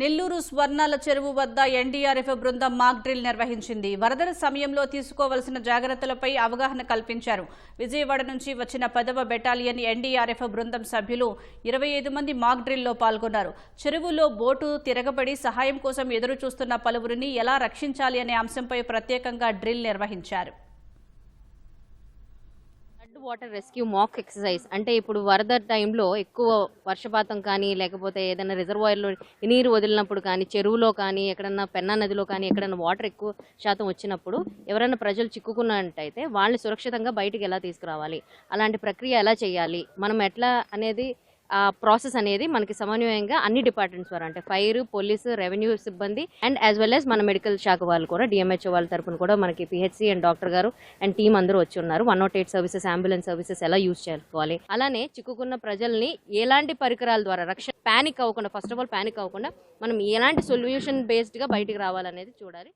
నెల్లూరు స్వర్ణాల చెరువు వద్ద ఎన్డీఆర్ఎఫ్ బృందం మాక్ డ్రిల్ నిర్వహించింది. వరదల సమయంలో తీసుకోవాల్సిన జాగ్రత్తలపై అవగాహన కల్పించారు. విజయవాడ నుంచి వచ్చిన 10వ బెటాలియన్ ఎన్డీఆర్ఎఫ్ బృందం సభ్యులు 25 మంది మాక్ డ్రిల్లో పాల్గొన్నారు. చెరువులో బోటు తిరగబడి సహాయం కోసం ఎదురు చూస్తున్న పలువురిని ఎలా రక్షించాలి అనే అంశంపై ప్రత్యేకంగా డ్రిల్ నిర్వహించారు. వాటర్ రెస్క్యూ మాక్ ఎక్సర్సైజ్ అంటే ఇప్పుడు వరద టైంలో ఎక్కువ వర్షపాతం కానీ లేకపోతే ఏదైనా రిజర్వాయర్లో నీరు వదిలినప్పుడు కానీ చెరువులో కానీ ఎక్కడన్నా పెన్నా నదిలో కానీ ఎక్కడన్నా వాటర్ ఎక్కువ శాతం వచ్చినప్పుడు ఎవరైనా ప్రజలు చిక్కుకున్నట్టయితే వాళ్ళని సురక్షితంగా బయటికి ఎలా తీసుకురావాలి, అలాంటి ప్రక్రియ ఎలా చేయాలి, మనం ఎట్లా అనేది ఆ ప్రాసెస్ అనేది మనకి సమన్వయంగా అన్ని డిపార్ట్మెంట్స్ వారు అంటే ఫైర్, పోలీసు, రెవెన్యూ సిబ్బంది అండ్ యాజ్ వెల్ యాజ్ మన మెడికల్ శాఖ వాళ్ళు కూడా డిఎంహెచ్ఓ వాళ్ళ తరపున కూడా మనకి పిహెచ్సి అండ్ డాక్టర్ గారు అండ్ టీం అందరూ వచ్చి ఉన్నారు. 108 సర్వీసెస్, అంబులెన్స్ సర్వీసెస్ ఎలా యూజ్ చేసుకోవాలి, అలానే చిక్కుకున్న ప్రజల్ని ఎలాంటి పరికరాల ద్వారా రక్షణ పానిక్ అవ్వకుండా, ఫస్ట్ ఆఫ్ ఆల్ పానిక్ అవ్వకుండా మనం ఎలాంటి సొల్యూషన్ బేస్డ్గా బయటికి రావాలనేది చూడాలి.